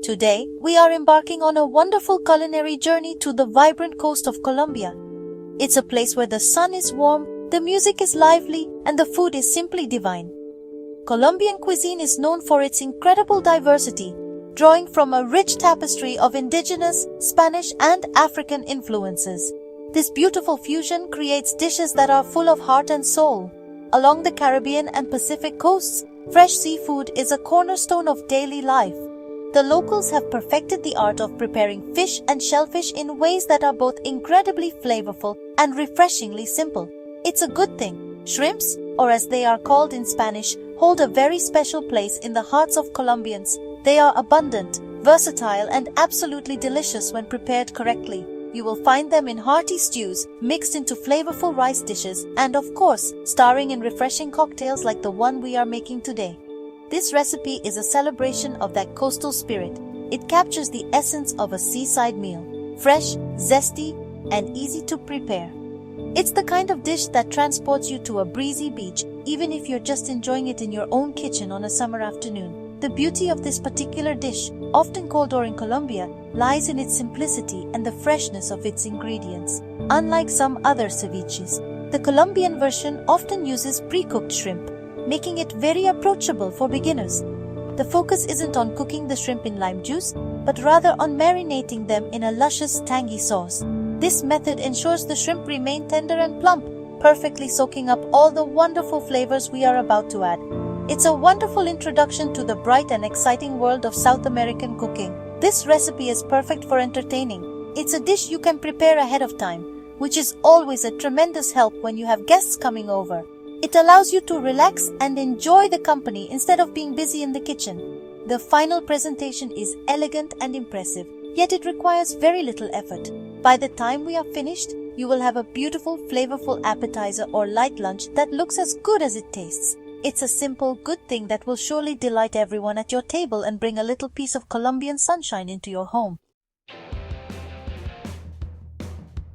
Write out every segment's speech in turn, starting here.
Today, we are embarking on a wonderful culinary journey to the vibrant coast of Colombia. It's a place where the sun is warm, the music is lively, and the food is simply divine. Colombian cuisine is known for its incredible diversity, drawing from a rich tapestry of indigenous, Spanish, and African influences. This beautiful fusion creates dishes that are full of heart and soul. Along the Caribbean and Pacific coasts, fresh seafood is a cornerstone of daily life. The locals have perfected the art of preparing fish and shellfish in ways that are both incredibly flavorful and refreshingly simple. It's a good thing. Shrimps, or as they are called in Spanish, hold a very special place in the hearts of Colombians. They are abundant, versatile, and absolutely delicious when prepared correctly. You will find them in hearty stews, mixed into flavorful rice dishes, and of course, starring in refreshing cocktails like the one we are making today. This recipe is a celebration of that coastal spirit. It captures the essence of a seaside meal, fresh, zesty, and easy to prepare. It's the kind of dish that transports you to a breezy beach, even if you're just enjoying it in your own kitchen on a summer afternoon. The beauty of this particular dish, often called in Colombia, lies in its simplicity and the freshness of its ingredients. Unlike some other ceviches, the Colombian version often uses pre-cooked shrimp, making it very approachable for beginners. The focus isn't on cooking the shrimp in lime juice, but rather on marinating them in a luscious, tangy sauce. This method ensures the shrimp remain tender and plump, perfectly soaking up all the wonderful flavors we are about to add. It's a wonderful introduction to the bright and exciting world of South American cooking. This recipe is perfect for entertaining. It's a dish you can prepare ahead of time, which is always a tremendous help when you have guests coming over. It allows you to relax and enjoy the company instead of being busy in the kitchen. The final presentation is elegant and impressive, yet it requires very little effort. By the time we are finished, you will have a beautiful, flavorful appetizer or light lunch that looks as good as it tastes. It's a simple, good thing that will surely delight everyone at your table and bring a little piece of Colombian sunshine into your home.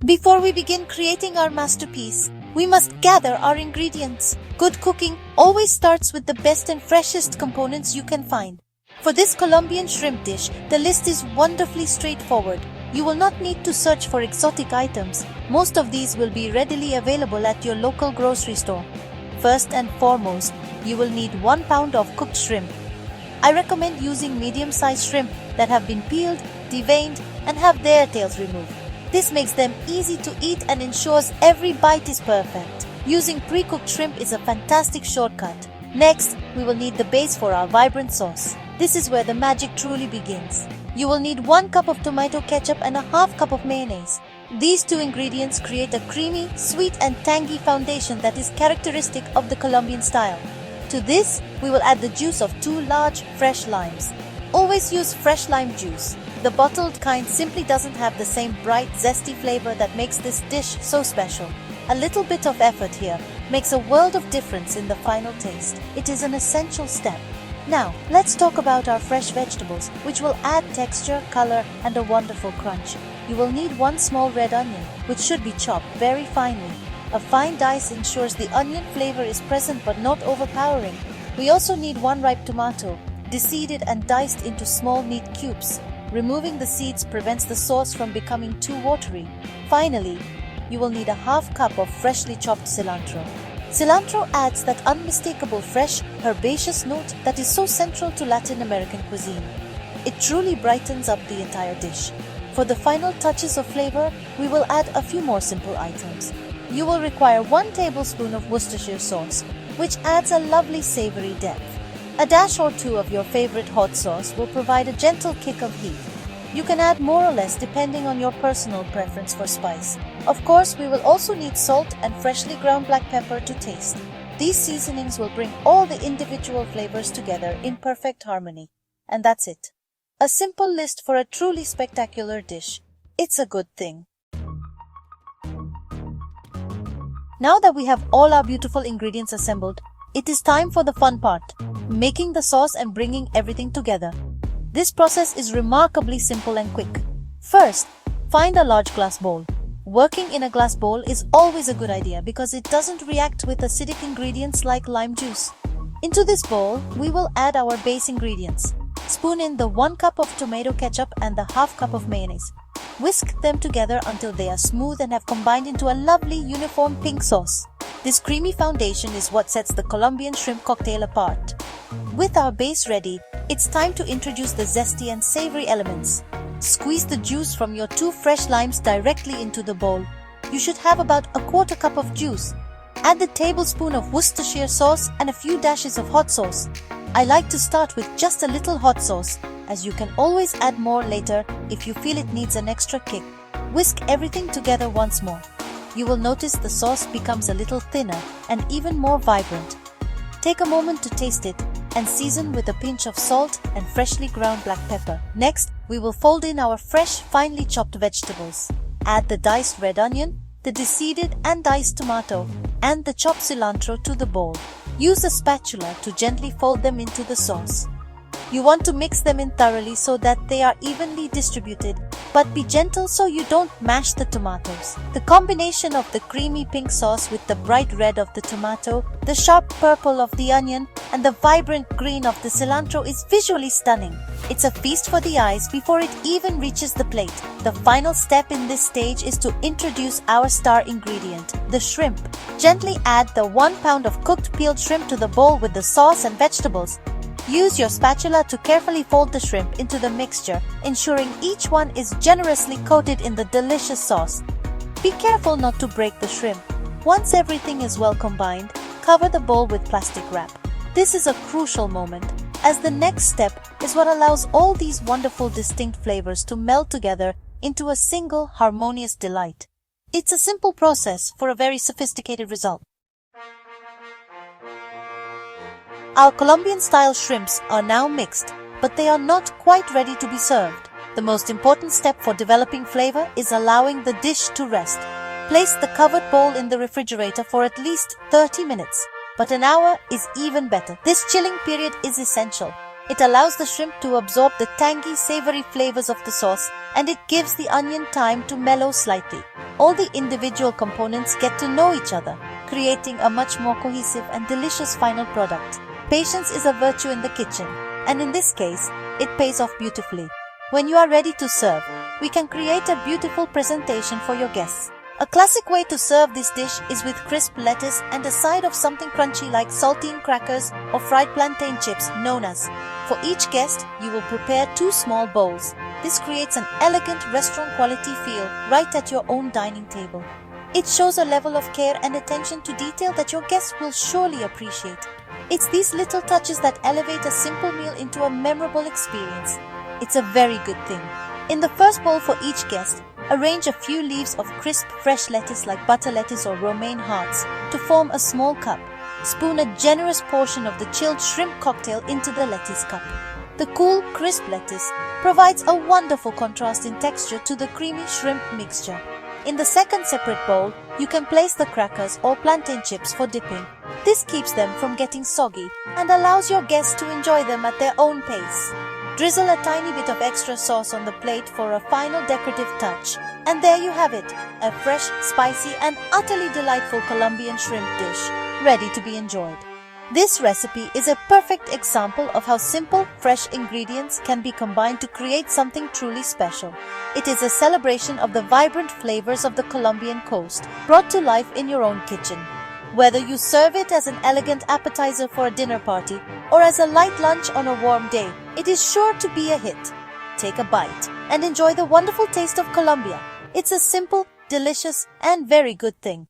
Before we begin creating our masterpiece, we must gather our ingredients. Good cooking always starts with the best and freshest components you can find. For this Colombian shrimp dish, the list is wonderfully straightforward. You will not need to search for exotic items. Most of these will be readily available at your local grocery store. First and foremost, you will need 1 pound of cooked shrimp. I recommend using medium-sized shrimp that have been peeled, deveined, and have their tails removed. This makes them easy to eat and ensures every bite is perfect. Using pre-cooked shrimp is a fantastic shortcut. Next, we will need the base for our vibrant sauce. This is where the magic truly begins. You will need 1 cup of tomato ketchup and a half cup of mayonnaise. These 2 ingredients create a creamy, sweet and tangy foundation that is characteristic of the Colombian style. To this, we will add the juice of 2 large, fresh limes. Always use fresh lime juice. The bottled kind simply doesn't have the same bright, zesty flavor that makes this dish so special. A little bit of effort here makes a world of difference in the final taste. It is an essential step. Now, let's talk about our fresh vegetables, which will add texture, color, and a wonderful crunch. You will need 1 small red onion, which should be chopped very finely. A fine dice ensures the onion flavor is present but not overpowering. We also need 1 ripe tomato, deseeded and diced into small, neat cubes. Removing the seeds prevents the sauce from becoming too watery. Finally, you will need a half cup of freshly chopped cilantro. Cilantro adds that unmistakable fresh, herbaceous note that is so central to Latin American cuisine. It truly brightens up the entire dish. For the final touches of flavor, we will add a few more simple items. You will require 1 tablespoon of Worcestershire sauce, which adds a lovely savory depth. A dash or 2 of your favorite hot sauce will provide a gentle kick of heat. You can add more or less depending on your personal preference for spice. Of course, we will also need salt and freshly ground black pepper to taste. These seasonings will bring all the individual flavors together in perfect harmony. And that's it. A simple list for a truly spectacular dish. It's a good thing. Now that we have all our beautiful ingredients assembled, it is time for the fun part, making the sauce and bringing everything together. This process is remarkably simple and quick. First, find a large glass bowl. Working in a glass bowl is always a good idea because it doesn't react with acidic ingredients like lime juice. Into this bowl, we will add our base ingredients. Spoon in the 1 cup of tomato ketchup and the half cup of mayonnaise. Whisk them together until they are smooth and have combined into a lovely uniform pink sauce. This creamy foundation is what sets the Colombian shrimp cocktail apart. With our base ready, it's time to introduce the zesty and savory elements. Squeeze the juice from your 2 fresh limes directly into the bowl. You should have about a 1/4 cup of juice. Add the tablespoon of Worcestershire sauce and a few dashes of hot sauce. I like to start with just a little hot sauce, as you can always add more later if you feel it needs an extra kick. Whisk everything together once more. You will notice the sauce becomes a little thinner and even more vibrant. Take a moment to taste it and season with a pinch of salt and freshly ground black pepper. Next, we will fold in our fresh, finely chopped vegetables. Add the diced red onion, the deseeded and diced tomato, and the chopped cilantro to the bowl. Use a spatula to gently fold them into the sauce. You want to mix them in thoroughly so that they are evenly distributed, but be gentle so you don't mash the tomatoes. The combination of the creamy pink sauce with the bright red of the tomato, the sharp purple of the onion, and the vibrant green of the cilantro is visually stunning. It's a feast for the eyes before it even reaches the plate. The final step in this stage is to introduce our star ingredient, the shrimp. Gently add the 1 pound of cooked peeled shrimp to the bowl with the sauce and vegetables. Use your spatula to carefully fold the shrimp into the mixture, ensuring each one is generously coated in the delicious sauce. Be careful not to break the shrimp. Once everything is well combined, cover the bowl with plastic wrap. This is a crucial moment, as the next step is what allows all these wonderful distinct flavors to meld together into a single harmonious delight. It's a simple process for a very sophisticated result. Our Colombian-style shrimps are now mixed, but they are not quite ready to be served. The most important step for developing flavor is allowing the dish to rest. Place the covered bowl in the refrigerator for at least 30 minutes, but an hour is even better. This chilling period is essential. It allows the shrimp to absorb the tangy, savory flavors of the sauce, and it gives the onion time to mellow slightly. All the individual components get to know each other, creating a much more cohesive and delicious final product. Patience is a virtue in the kitchen, and in this case, it pays off beautifully. When you are ready to serve, we can create a beautiful presentation for your guests. A classic way to serve this dish is with crisp lettuce and a side of something crunchy like saltine crackers or fried plantain chips known as. For each guest, you will prepare 2 small bowls. This creates an elegant restaurant quality feel right at your own dining table. It shows a level of care and attention to detail that your guests will surely appreciate. It's these little touches that elevate a simple meal into a memorable experience. It's a very good thing. In the first bowl for each guest, arrange a few leaves of crisp fresh lettuce like butter lettuce or romaine hearts to form a small cup. Spoon a generous portion of the chilled shrimp cocktail into the lettuce cup. The cool, crisp lettuce provides a wonderful contrast in texture to the creamy shrimp mixture. In the second separate bowl, you can place the crackers or plantain chips for dipping. This keeps them from getting soggy and allows your guests to enjoy them at their own pace. Drizzle a tiny bit of extra sauce on the plate for a final decorative touch. And there you have it, a fresh, spicy and utterly delightful Colombian shrimp dish, ready to be enjoyed. This recipe is a perfect example of how simple, fresh ingredients can be combined to create something truly special. It is a celebration of the vibrant flavors of the Colombian coast, brought to life in your own kitchen. Whether you serve it as an elegant appetizer for a dinner party or as a light lunch on a warm day, it is sure to be a hit. Take a bite and enjoy the wonderful taste of Colombia. It's a simple, delicious, and very good thing.